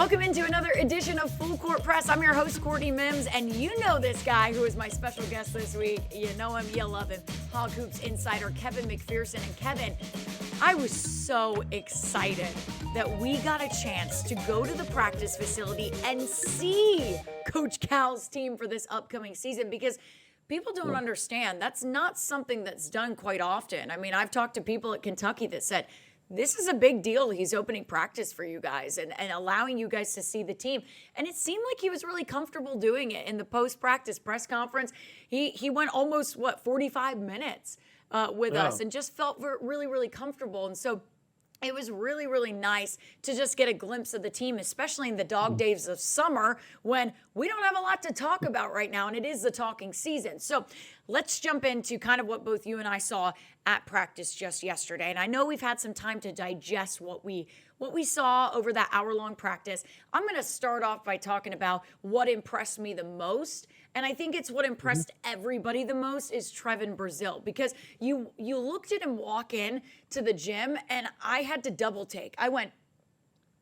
Welcome into another edition of Full Court Press. I'm your host, Courtney Mims, and you know this guy who is my special guest this week. You know him, you love him. Hog Hoops insider Kevin McPherson. And Kevin, I was so excited that we got a chance to go to the practice facility and see Coach Cal's team for this upcoming season, because people don't understand that's not something that's done quite often. I mean, I've talked to people at Kentucky that said, this is a big deal. He's opening practice for you guys and allowing you guys to see the team. And it seemed like he was really comfortable doing it in the post-practice press conference. He went almost, 45 minutes with us and just felt really, really comfortable. And so it was really, really nice to just get a glimpse of the team, especially in the dog days of summer when we don't have a lot to talk about right now, and it is the talking season. So let's jump into kind of what both you and I saw at practice just yesterday. And I know we've had some time to digest what we saw over that hour-long practice. I'm going to start off by talking about what impressed me the most. And I think it's what impressed everybody the most is Trevan Brazil, because you looked at him walk in to the gym and I had to double take. I went,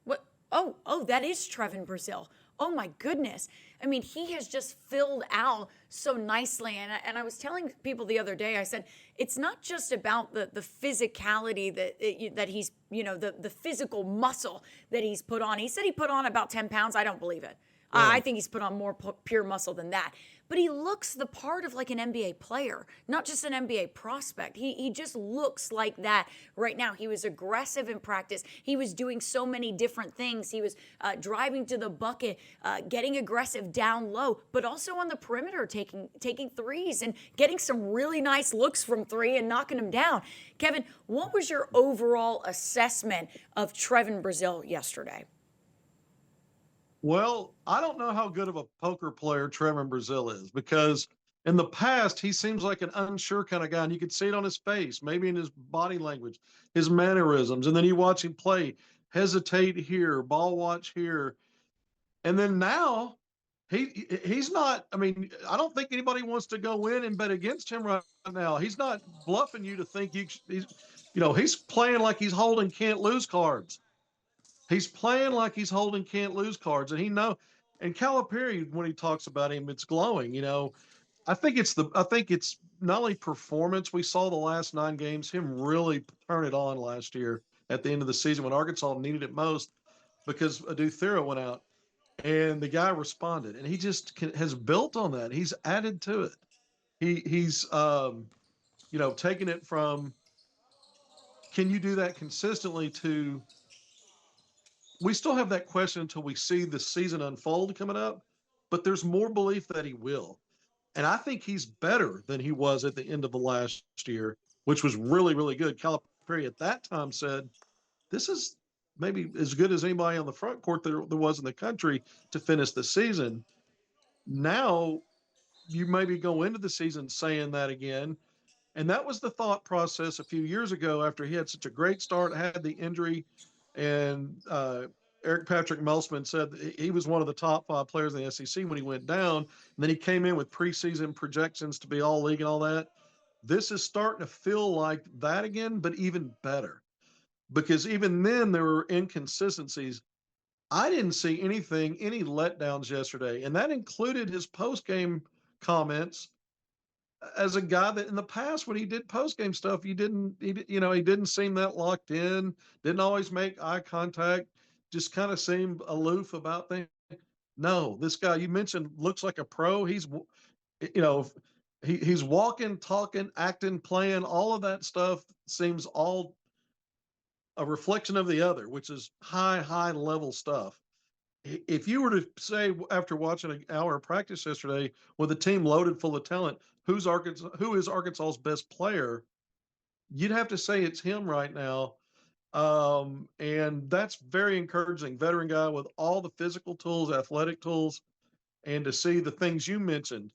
what? Oh, that is Trevan Brazil. Oh my goodness. I mean, he has just filled out so nicely. And I was telling people the other day, I said, it's not just about the physicality that he's, the physical muscle that he's put on. He said he put on about 10 pounds. I don't believe it. I think he's put on more pure muscle than that. But he looks the part of like an NBA player, not just an NBA prospect. He just looks like that right now. He was aggressive in practice. He was doing so many different things. He was driving to the bucket, getting aggressive down low, but also on the perimeter, taking threes and getting some really nice looks from three and knocking them down. Kevin, what was your overall assessment of Trevan Brazil yesterday? Well, I don't know how good of a poker player Trevan Brazil is, because in the past, he seems like an unsure kind of guy, and you could see it on his face, maybe in his body language, his mannerisms. And then you watch him play, hesitate here, ball watch here. And then now he's not, I mean, I don't think anybody wants to go in and bet against him right now. He's not bluffing you to think he's playing like he's holding can't lose cards. He's playing like he's holding can't lose cards, and and Calipari, when he talks about him, it's glowing. I think it's not only performance. We saw the last 9 games, him really turn it on last year at the end of the season when Arkansas needed it most, because Adu Thera went out and the guy responded, and he just has built on that. He's added to it. He's taken it from, can you do that consistently, to, we still have that question until we see the season unfold coming up, but there's more belief that he will. And I think he's better than he was at the end of the last year, which was really, really good. Calipari at that time said, this is maybe as good as anybody on the front court there was in the country to finish the season. Now you maybe go into the season saying that again. And that was the thought process a few years ago after he had such a great start, had the injury, and Eric Patrick Melsman said he was one of the top 5 players in the SEC when he went down. And then he came in with preseason projections to be all league and all that. This is starting to feel like that again, but even better, because even then there were inconsistencies. I didn't see any letdowns yesterday, and that included his post-game comments. As a guy that in the past, when he did post-game stuff, he didn't seem that locked in, didn't always make eye contact, just kind of seemed aloof about things. No, this guy you mentioned looks like a pro. He's walking, talking, acting, playing, all of that stuff seems all a reflection of the other, which is high level stuff. If you were to say, after watching an hour of practice yesterday with a team loaded full of talent, who is Arkansas's best player, you'd have to say it's him right now. And that's very encouraging. Veteran guy with all the physical tools, athletic tools, and to see the things you mentioned,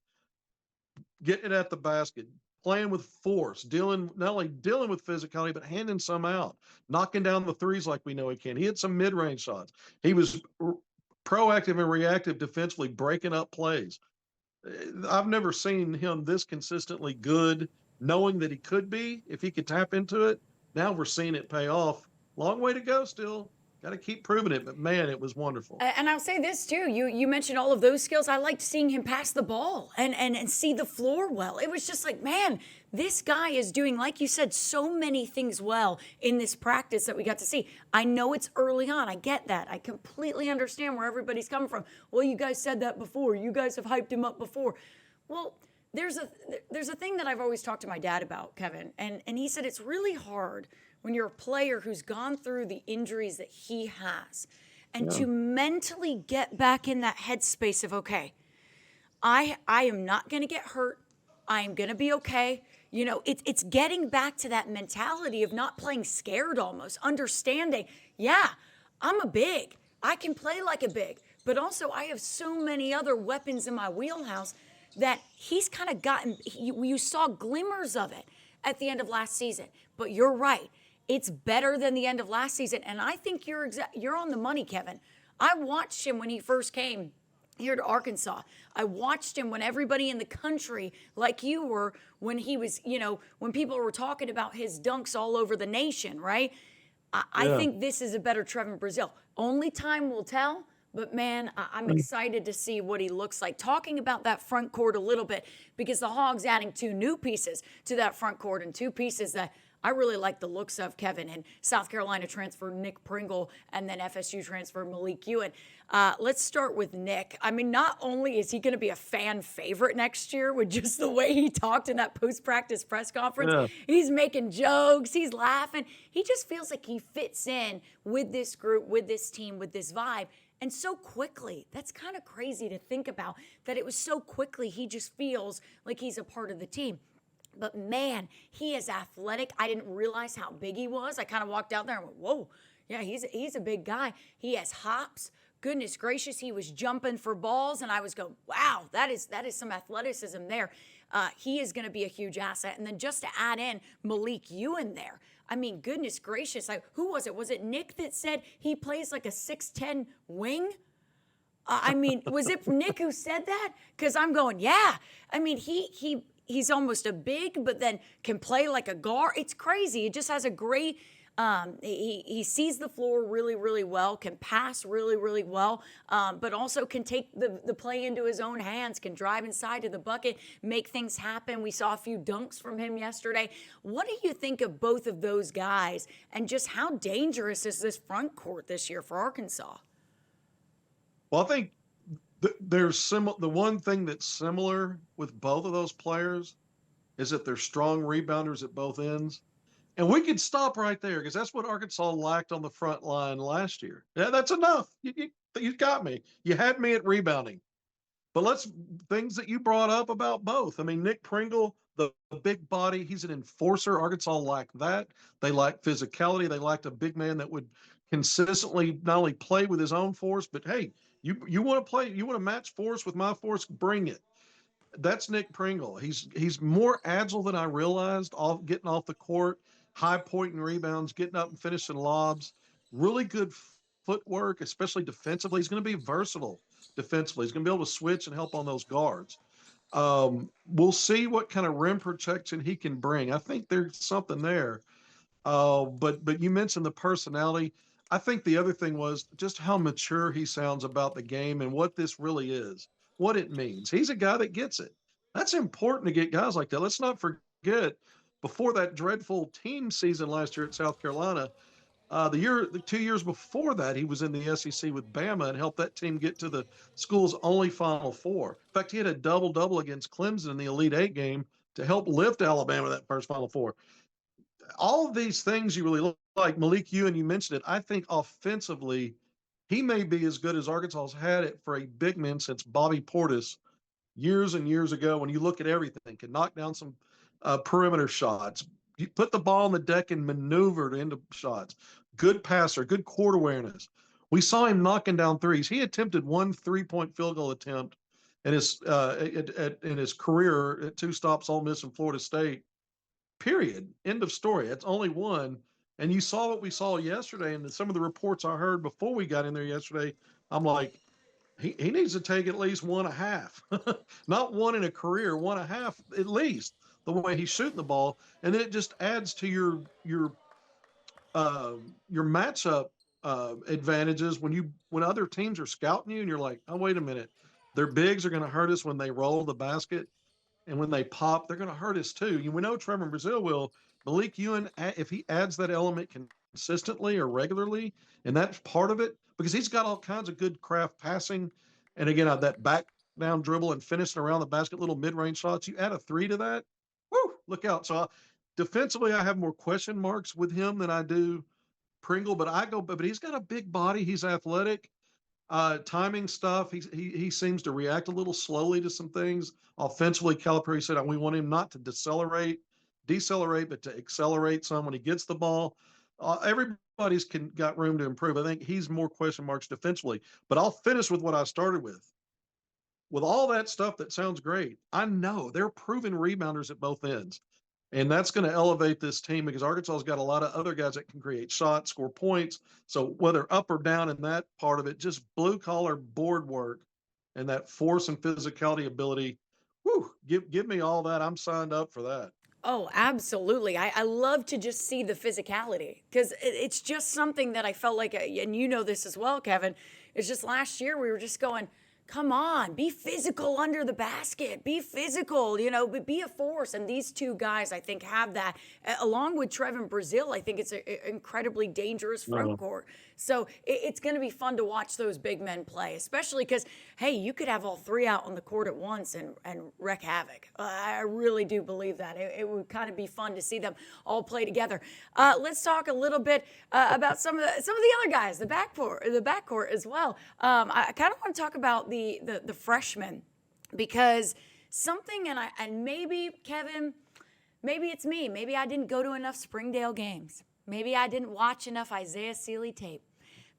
getting it at the basket, playing with force, not only dealing with physicality, but handing some out, knocking down the threes like we know he can. He had some mid-range shots. He was proactive and reactive defensively, breaking up plays. I've never seen him this consistently good, knowing that he could be, if he could tap into it. Now we're seeing it pay off. Long way to go still. Got to keep proving it. But man, it was wonderful. And I'll say this too. You mentioned all of those skills. I liked seeing him pass the ball and see the floor well. It was just like, man, this guy is doing, like you said, so many things well in this practice that we got to see. I know it's early on. I get that. I completely understand where everybody's coming from. Well, you guys said that before. You guys have hyped him up before. Well, there's a thing that I've always talked to my dad about, Kevin, and he said it's really hard when you're a player who's gone through the injuries that he has, and to mentally get back in that headspace of, okay, I am not going to get hurt. I am going to be okay. You know, it's getting back to that mentality of not playing scared, almost understanding, yeah, I'm a big. I can play like a big, but also I have so many other weapons in my wheelhouse that he's kind of gotten, you saw glimmers of it at the end of last season. But you're right. It's better than the end of last season. And I think you're on the money, Kevin. I watched him when he first came here to Arkansas. I watched him when everybody in the country, like you were, when he was, you know, when people were talking about his dunks all over the nation, right? I think this is a better Trevan Brazil. Only time will tell. But, man, I'm excited to see what he looks like. Talking about that front court a little bit, because the Hogs adding 2 new pieces to that front court, and 2 pieces that I really like the looks of, Kevin. And South Carolina transfer Nick Pringle, and then FSU transfer Malik Ewan. Let's start with Nick. I mean, not only is he going to be a fan favorite next year with just the way he talked in that post-practice press conference, he's making jokes, he's laughing. He just feels like he fits in with this group, with this team, with this vibe. And so quickly, that's kind of crazy to think about, that it was so quickly he just feels like he's a part of the team. But man, he is athletic. I didn't realize how big he was. I kind of walked out there and went, whoa, yeah, he's a big guy. He has hops. Goodness gracious, he was jumping for balls, and I was going, wow, that is some athleticism there. He is going to be a huge asset. And then just to add in Malik Ewan there, I mean, goodness gracious. Who was it? Was it Nick that said he plays like a 6'10" wing? I mean, was it Nick who said that? Because I'm going, yeah. I mean, he's almost a big, but then can play like a guard. It's crazy. He just has a great he sees the floor really, really well, can pass really, really well, but also can take the play into his own hands, can drive inside to the bucket, make things happen. We saw a few dunks from him yesterday. What do you think of both of those guys, and just how dangerous is this front court this year for Arkansas? Well, I think there's the one thing that's similar with both of those players is that they're strong rebounders at both ends. And we could stop right there, because that's what Arkansas lacked on the front line last year. Yeah, that's enough. You got me. You had me at rebounding. But things that you brought up about both. I mean, Nick Pringle, the big body, he's an enforcer. Arkansas lacked that. They lacked physicality. They lacked a big man that would consistently not only play with his own force, but hey, you want to play, you want to match force with my force, bring it. That's Nick Pringle. He's more agile than I realized, getting off the court, high point and rebounds, getting up and finishing lobs. Really good footwork, especially defensively. He's going to be versatile defensively. He's going to be able to switch and help on those guards. We'll see what kind of rim protection he can bring. I think there's something there. But you mentioned the personality. I think the other thing was just how mature he sounds about the game and what this really is, what it means. He's a guy that gets it. That's important to get guys like that. Let's not forget, before that dreadful team season last year at South Carolina, the 2 years before that, he was in the SEC with Bama and helped that team get to the school's only Final Four. In fact, he had a double-double against Clemson in the Elite Eight game to help lift Alabama that first Final Four. All of these things you really like. Malik Ewan, you mentioned it. I think offensively, he may be as good as Arkansas's had it for a big man since Bobby Portis years and years ago. When you look at everything, can knock down some perimeter shots, you put the ball on the deck and maneuvered into shots. Good passer, good court awareness. We saw him knocking down threes. He attempted 1 3-point field goal attempt in his career at 2 stops, Ole Miss and Florida State. Period. End of story. It's only one. And you saw what we saw yesterday, and some of the reports I heard before we got in there yesterday, I'm like, he needs to take at least 1.5. Not 1 in a career, 1.5 at least, the way he's shooting the ball. And then it just adds to your matchup advantages when other teams are scouting you and you're like, oh, wait a minute, their bigs are going to hurt us when they roll the basket. And when they pop, they're going to hurt us too. We know Trevan Brazil will. Malik Ewan, if he adds that element consistently or regularly, and that's part of it, because he's got all kinds of good craft passing. And again, that back down dribble and finishing around the basket, little mid range shots. You add a three to that, whoo, look out. So defensively, I have more question marks with him than I do Pringle, but he's got a big body. He's athletic. Timing stuff. He seems to react a little slowly to some things. Offensively, Calipari said we want him not to decelerate, but to accelerate some when he gets the ball. Everybody's got room to improve. I think he's more question marks defensively. But I'll finish with what I started with. With all that stuff that sounds great, I know they're proven rebounders at both ends. And that's going to elevate this team because Arkansas's got a lot of other guys that can create shots, score points. So whether up or down in that part of it, just blue collar board work and that force and physicality ability. Whew, give me all that. I'm signed up for that. Oh, absolutely. I love to just see the physicality because it's just something that I felt like, and you know this as well, Kevin. It's just last year we were just going, come on, be physical under the basket, be physical, be a force. And these two guys, I think, have that. Along with Trevan Brazil, I think it's an incredibly dangerous front court. So it's going to be fun to watch those big men play, especially because, hey, you could have all three out on the court at once and wreak havoc. I really do believe that. It would kind of be fun to see them all play together. Let's talk a little bit about some of the other guys, the backcourt as well. I kind of want to talk about the freshmen because something, and maybe, Kevin, maybe it's me. Maybe I didn't go to enough Springdale games. Maybe I didn't watch enough Isaiah Cely tape.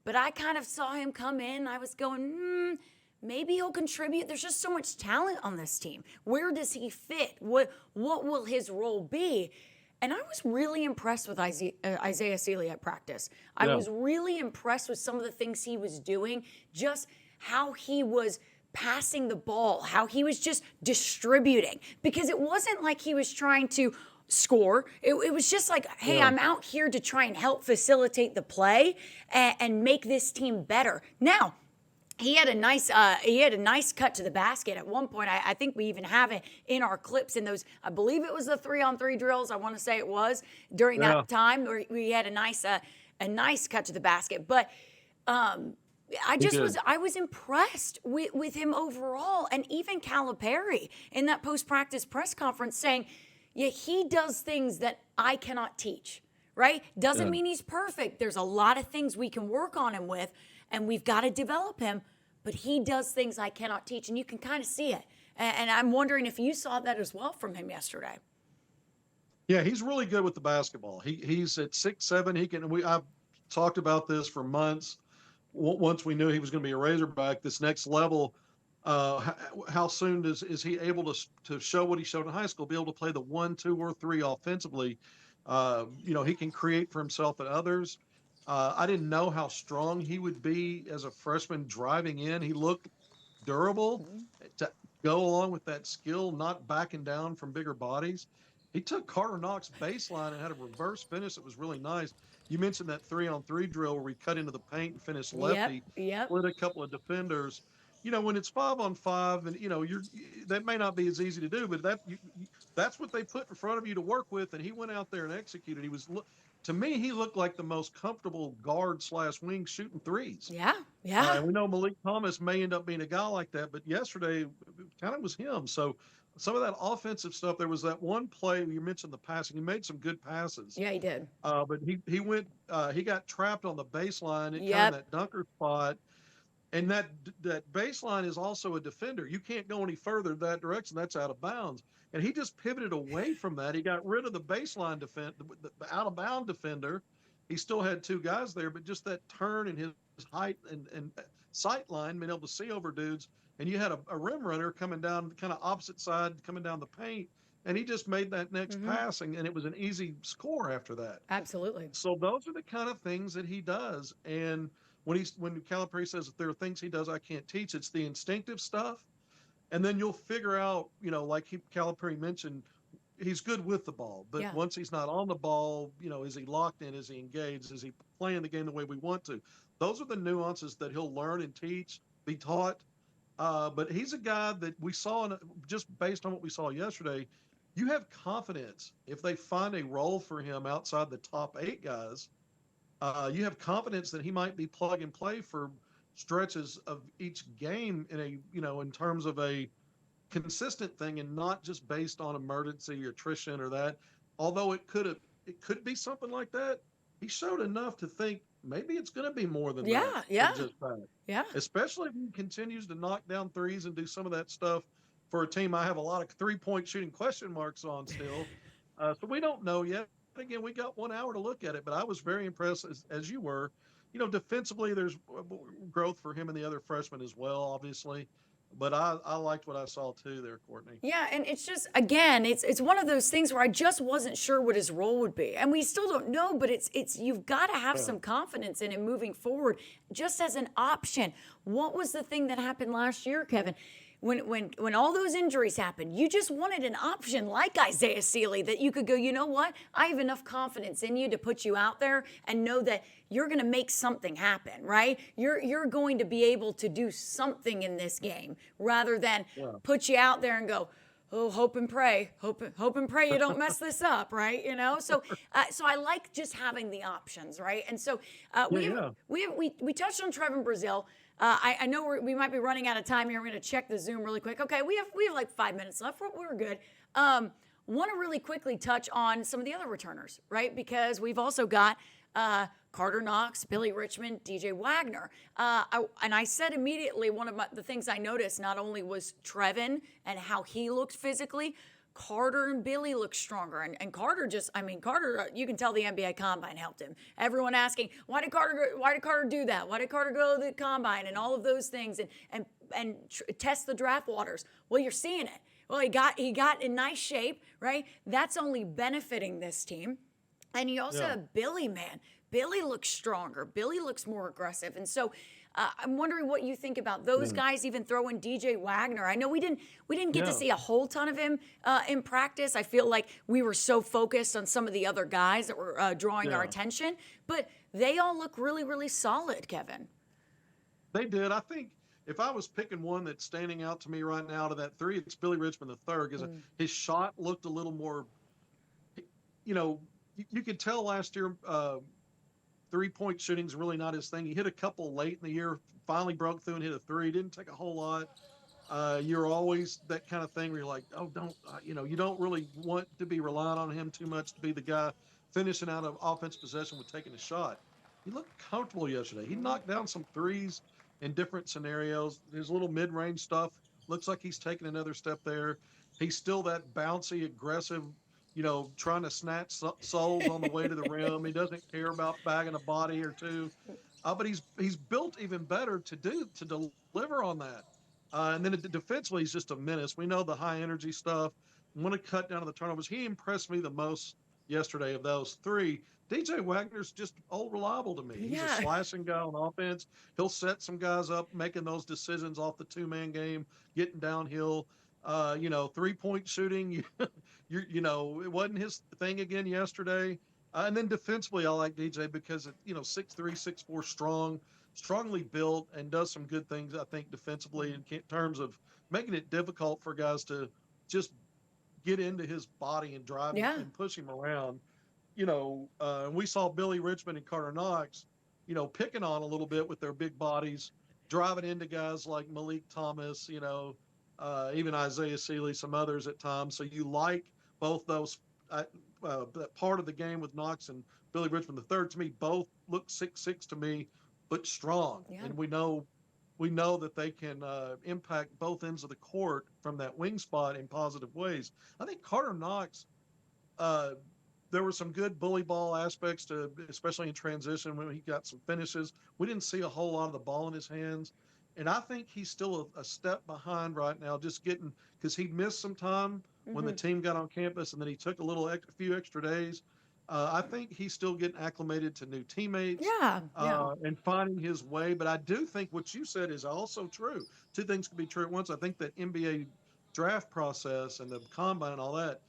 But I kind of saw him come in. I was going, maybe he'll contribute. There's just so much talent on this team. Where does he fit? What will his role be? And I was really impressed with Isaiah Cely at practice. I was really impressed with some of the things he was doing, just how he was passing the ball, how he was just distributing. Because it wasn't like he was trying to score. It was just like, hey, I'm out here to try and help facilitate the play and make this team better. Now, he had a nice cut to the basket at one point. I think we even have it in our clips in those. I believe it was the 3-on-3 drills. I want to say it was during that time where we had a nice cut to the basket. But I was impressed with him overall, and even Calipari in that post-practice press conference saying, yeah, he does things that I cannot teach, right? Doesn't mean he's perfect. There's a lot of things we can work on him with, and we've got to develop him, but he does things I cannot teach, and you can kind of see it. And I'm wondering if you saw that as well from him yesterday. Yeah, he's really good with the basketball. He's at 6'7". I've talked about this for months. Once we knew he was going to be a Razorback, this next level, how soon is he able to show what he showed in high school, be able to play the 1, 2, or 3 offensively? He can create for himself and others. I didn't know how strong he would be as a freshman driving in. He looked durable to go along with that skill, not backing down from bigger bodies. He took Carter Knox's baseline and had a reverse finish that was really nice. You mentioned that 3-on-3 drill where we cut into the paint and finished lefty, split a couple of defenders. When it's 5-on-5 and, that may not be as easy to do, but that's what they put in front of you to work with. And he went out there and executed. To me, he looked like the most comfortable guard/wing shooting threes. Yeah. And we know Malik Thomas may end up being a guy like that, but yesterday it kind of was him. So some of that offensive stuff, there was that one play you mentioned the passing. He made some good passes. Yeah, he did. But he got trapped on the baseline at kind of that dunker spot. And that baseline is also a defender. You can't go any further that direction. That's out of bounds. And he just pivoted away from that. He got rid of the baseline the out-of-bound defender. He still had 2 guys there, but just that turn and his height and sight line, being able to see over dudes. And you had a rim runner coming down kind of opposite side, coming down the paint. And he just made that next passing, and it was an easy score after that. Absolutely. So those are the kind of things that he does. And when Calipari says that there are things he does I can't teach, it's the instinctive stuff. And then you'll figure out, like Calipari mentioned, he's good with the ball, but Yeah. once he's not on the ball, is he locked in? Is he engaged? Is he playing the game the way we want to? Those are the nuances that he'll learn and teach, be taught. But he's a guy that we saw, just based on what we saw yesterday, you have confidence if they find a role for him outside the top 8 guys. You have confidence that he might be plug and play for stretches of each game in terms of a consistent thing and not just based on emergency or attrition or that. Although it could be something like that. He showed enough to think maybe it's going to be more than that Yeah. than Yeah. just that. Yeah. Especially if he continues to knock down threes and do some of that stuff for a team I have a lot of 3-point shooting question marks on still. So we don't know yet. Again, we got 1 hour to look at it, but I was very impressed as you were. Defensively, there's growth for him and the other freshmen as well, obviously. But I liked what I saw too there, Courtney. Yeah, and it's just again, it's one of those things where I just wasn't sure what his role would be, and we still don't know. But it's you've got to have Yeah. some confidence in him moving forward, just as an option. What was the thing that happened last year, Kevin? When all those injuries happened, you just wanted an option like Isaiah Cely that you could go, you know what? I have enough confidence in you to put you out there and know that you're going to make something happen, right? You're going to be able to do something in this game rather than Yeah. put you out there and go, oh, hope and pray, hope and pray you don't mess this up, right? So I like just having the options, right? And so Yeah. we touched on Trevan Brazil. I know we might be running out of time here. We're going to check the Zoom really quick. Okay, we have like 5 minutes left. We're good. Want to really quickly touch on some of the other returners, right? Because we've also got Carter Knox, Billy Richmond, DJ Wagner. And I said immediately one of the things I noticed not only was Trevan and how he looked physically, Carter and Billy look stronger. And Carter Carter, you can tell the NBA Combine helped him. Everyone asking, why did Carter do that? Why did Carter go to the Combine and all of those things and test the draft waters? Well, you're seeing it. Well, he got in nice shape, right? That's only benefiting this team. And you also Yeah. have Billy, man. Billy looks stronger. Billy looks more aggressive. And so I'm wondering what you think about those guys, even throw in DJ Wagner. I know we didn't get to Yeah. see a whole ton of him in practice. I feel like we were so focused on some of the other guys that were drawing our Yeah. attention. But they all look really, really solid, Kevin. They did. I think if I was picking one that's standing out to me right now out of that three, it's Billy Richmond the third because his shot looked a little more. You could tell last year 3-point shooting's really not his thing. He hit a couple late in the year, finally broke through and hit a three. Didn't take a whole lot. You're always that kind of thing where you're like, oh, don't, you don't really want to be relying on him too much to be the guy finishing out of offense possession with taking a shot. He looked comfortable yesterday. He knocked down some threes in different scenarios. His little mid-range stuff looks like he's taking another step there. He's still that bouncy, aggressive, trying to snatch souls on the way to the rim. He doesn't care about bagging a body or two. But he's built even better to deliver on that. And then defensively, he's just a menace. We know the high energy stuff. Want to cut down on the turnovers. He impressed me the most yesterday of those three. DJ Wagner's just old reliable to me. He's a Yeah. slashing guy on offense. He'll set some guys up, making those decisions off the 2-man game, getting downhill. 3-point shooting. It wasn't his thing again yesterday. And then defensively, I like DJ because 6'3", 6'4", strongly built, and does some good things, I think, defensively in terms of making it difficult for guys to just get into his body and drive Yeah. and push him around. And we saw Billy Richmond and Carter Knox, picking on a little bit with their big bodies, driving into guys like Malik Thomas, even Isaiah Cely, some others at times. So you like both those. That part of the game with Knox and Billy Richmond the third, to me, both look 6'6" to me, but strong. Yeah. And we know that they can impact both ends of the court from that wing spot in positive ways. I think Carter Knox, there were some good bully ball aspects to, especially in transition when he got some finishes. We didn't see a whole lot of the ball in his hands. And I think he's still a step behind right now, just getting, because he missed some time when the team got on campus, and then he took a few extra days. I think he's still getting acclimated to new teammates. Yeah. And finding his way. But I do think what you said is also true. Two things can be true at once. I think that NBA draft process and the combine and all that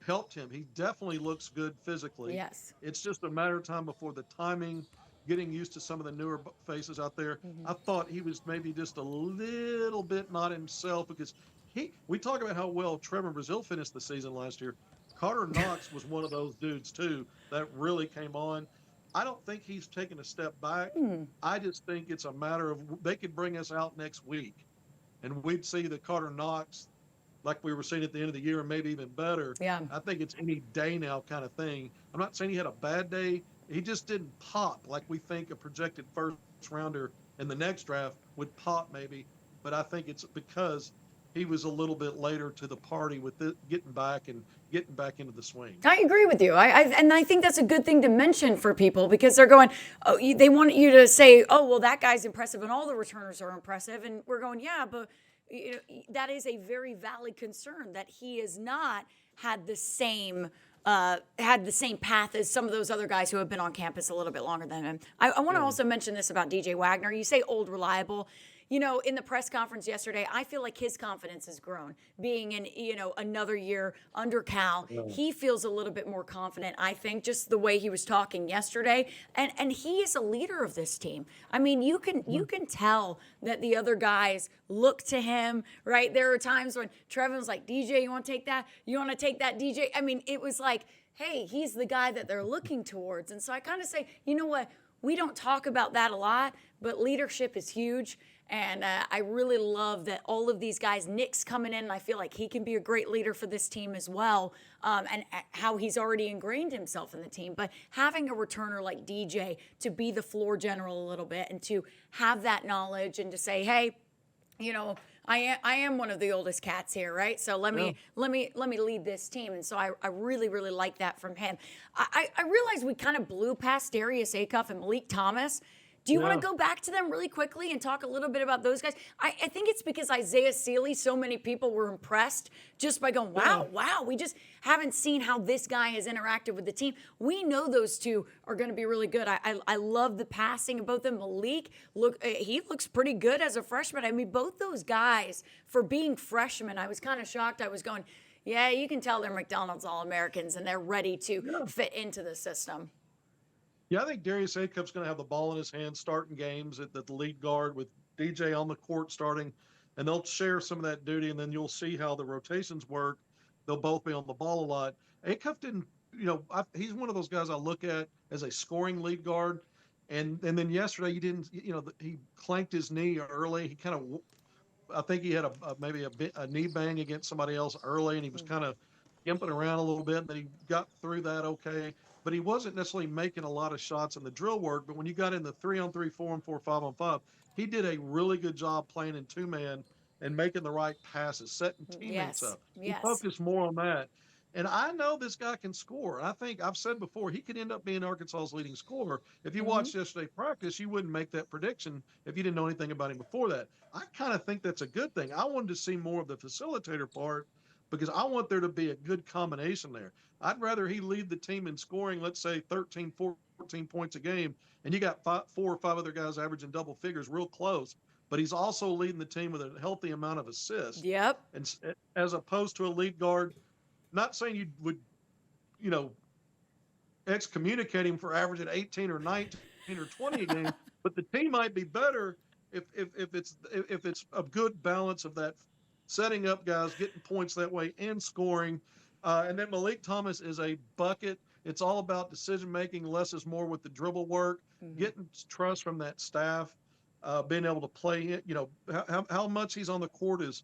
helped him. He definitely looks good physically. Yes. It's just a matter of time before the timing, getting used to some of the newer faces out there. Hmm. I thought he was maybe just a little bit not himself because we talk about how well Trevan Brazil finished the season last year. Carter Knox was one of those dudes too that really came on. I don't think he's taken a step back. I just think it's a matter of they could bring us out next week and we'd see the Carter Knox like we were seeing at the end of the year and maybe even better. Yeah. I think it's any day now kind of thing. I'm not saying he had a bad day. He just didn't pop like we think a projected first rounder in the next draft would pop maybe. But I think it's because he was a little bit later to the party with getting back into the swing. I agree with you. And I think that's a good thing to mention for people because they're going, oh, they want you to say, oh, well, that guy's impressive and all the returners are impressive. And we're going, yeah, but that is a very valid concern that he has not had the same path as some of those other guys who have been on campus a little bit longer than him. I want to also mention this about DJ Wagner. You say old reliable. In the press conference yesterday, I feel like his confidence has grown. Being in, another year under Cal, he feels a little bit more confident, I think, just the way he was talking yesterday. And he is a leader of this team. I mean, you can tell that the other guys look to him, right? There are times when Trevan was like, DJ, you want to take that? You want to take that, DJ? I mean, it was like, hey, he's the guy that they're looking towards. And so I kind of say, you know what? We don't talk about that a lot, but leadership is huge. And I really love that all of these guys, Nick's coming in, and I feel like he can be a great leader for this team as well, and how he's already ingrained himself in the team. But having a returner like DJ to be the floor general a little bit and to have that knowledge and to say, hey, I am one of the oldest cats here, right? So let me lead this team. And so I really, really like that from him. I realize we kind of blew past Darius Acuff and Malik Thomas. Do you want to go back to them really quickly and talk a little bit about those guys? I think it's because Isaiah Cely, so many people were impressed just by going, wow, we just haven't seen how this guy has interacted with the team. We know those two are going to be really good. I love the passing of both of them. Malik, he looks pretty good as a freshman. I mean, both those guys, for being freshmen, I was kind of shocked. I was going, yeah, you can tell they're McDonald's All-Americans and they're ready to fit into the system. Yeah, I think Darius Acuff's going to have the ball in his hands starting games at the lead guard with DJ on the court starting, and they'll share some of that duty, and then you'll see how the rotations work. They'll both be on the ball a lot. Acuff didn't, he's one of those guys I look at as a scoring lead guard, and then yesterday he clanked his knee early. He kind of, I think he had maybe a knee bang against somebody else early, and he was kind of gimping around a little bit, and then he got through that okay. But he wasn't necessarily making a lot of shots in the drill work. But when you got in the 3-on-3, 4-on-4, 5-on-5, he did a really good job playing in two-man and making the right passes, setting teammates up. He focused more on that. And I know this guy can score. I think I've said before, he could end up being Arkansas's leading scorer. If you watched yesterday's practice, you wouldn't make that prediction if you didn't know anything about him before that. I kind of think that's a good thing. I wanted to see more of the facilitator part because I want there to be a good combination there. I'd rather he lead the team in scoring, let's say 13, 14 points a game, and you got 4 or 5 other guys averaging double figures real close, but he's also leading the team with a healthy amount of assists. Yep. And as opposed to a lead guard, not saying you would, excommunicate him for averaging 18 or 19 or 20 a game, but the team might be better if it's a good balance of that, setting up guys, getting points that way, and scoring. And then Malik Thomas is a bucket. It's all about decision making. Less is more with the dribble work, getting trust from that staff, being able to play it. How much he's on the court is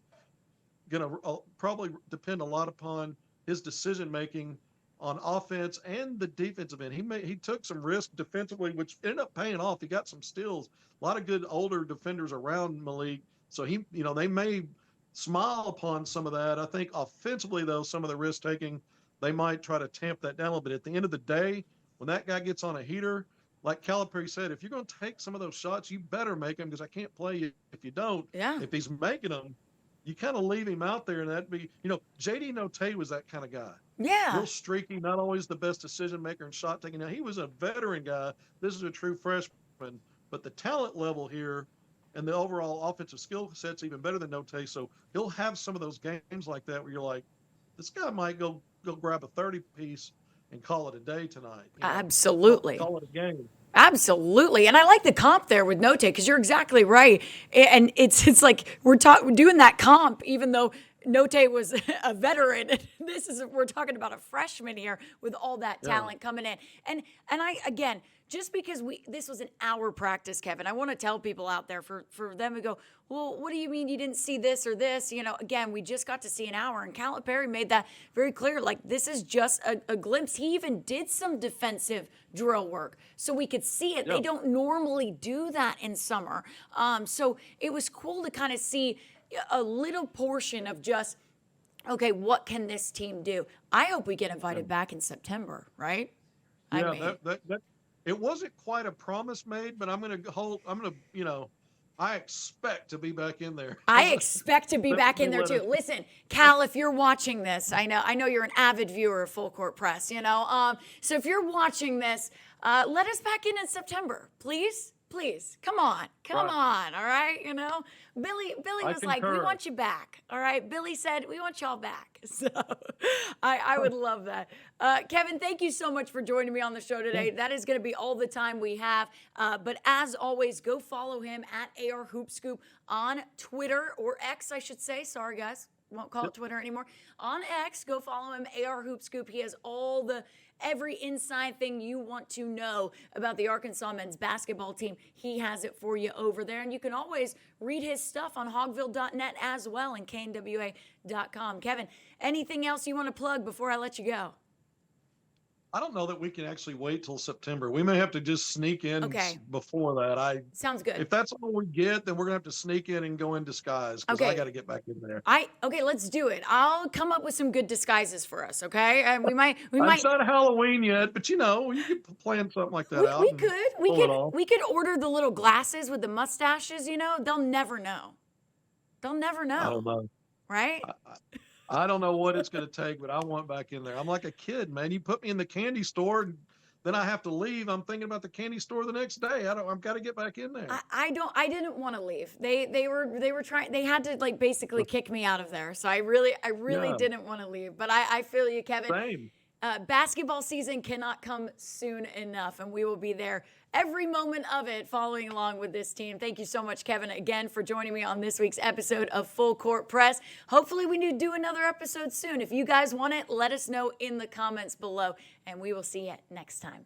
going to probably depend a lot upon his decision making on offense and the defensive end. He took some risk defensively, which ended up paying off. He got some steals. A lot of good older defenders around Malik, so they may smile upon some of that. I think offensively, though, some of the risk taking, they might try to tamp that down a little bit. At the end of the day, when that guy gets on a heater, like Calipari said, if you're going to take some of those shots, you better make them because I can't play you if you don't. Yeah. If he's making them, you kind of leave him out there, and that'd be, J.D. Notae was that kind of guy. Yeah. Real streaky, not always the best decision maker and shot taking. Now, he was a veteran guy. This is a true freshman, but the talent level here and the overall offensive skill set's even better than Notae. So he'll have some of those games like that where you're like, this guy might go go grab a 30-piece and call it a day tonight. Absolutely. Call it a game. Absolutely. And I like the comp there with Note because you're exactly right. And it's like we're doing that comp, even though Note was a veteran. We're talking about a freshman here with all that talent coming in. And I, again, just because this was an hour practice, Kevin, I want to tell people out there for them to go, well, what do you mean you didn't see this or this? Again, we just got to see an hour, and Calipari made that very clear. Like, this is just a glimpse. He even did some defensive drill work so we could see it. They don't normally do that in summer. So it was cool to kind of see a little portion of just, okay, what can this team do? I hope we get invited back in September, right? It wasn't quite a promise made, but I expect to be back in there. I expect to be back in there too. Listen, Cal, if you're watching this, I know you're an avid viewer of Full Court Press, so if you're watching this, let us back in September, please. Please, come on, all right? Billy was like, we want you back, all right? Billy said, we want y'all back. So I would love that. Kevin, thank you so much for joining me on the show today. That is going to be all the time we have. But as always, go follow him at AR Hoop Scoop on Twitter, or X, I should say. Sorry, guys. Won't call it Twitter anymore. On X, go follow him, AR Hoop Scoop. He has every inside thing you want to know about the Arkansas men's basketball team. He has it for you over there. And you can always read his stuff on hogville.net as well and knwa.com. Kevin, anything else you want to plug before I let you go? I don't know that we can actually wait till September. We may have to just sneak in before that. Sounds good. If that's all we get, then we're gonna have to sneak in and go in disguise because I got to get back in there. Okay, let's do it. I'll come up with some good disguises for us. Okay, and we might. It's not Halloween yet, but you could plan something like that out. We could order the little glasses with the mustaches. They'll never know. I don't know. Right? I don't know what it's going to take, but I want back in there. I'm like a kid, man. You put me in the candy store, and then I have to leave. I'm thinking about the candy store the next day. I've got to get back in there. I didn't want to leave. They were trying. They had to basically kick me out of there. So I really didn't want to leave. But I feel you, Kevin. Same. Basketball season cannot come soon enough, and we will be there every moment of it following along with this team. Thank you so much, Kevin, again for joining me on this week's episode of Full Court Press. Hopefully we do another episode soon. If you guys want it, let us know in the comments below, and we will see you next time.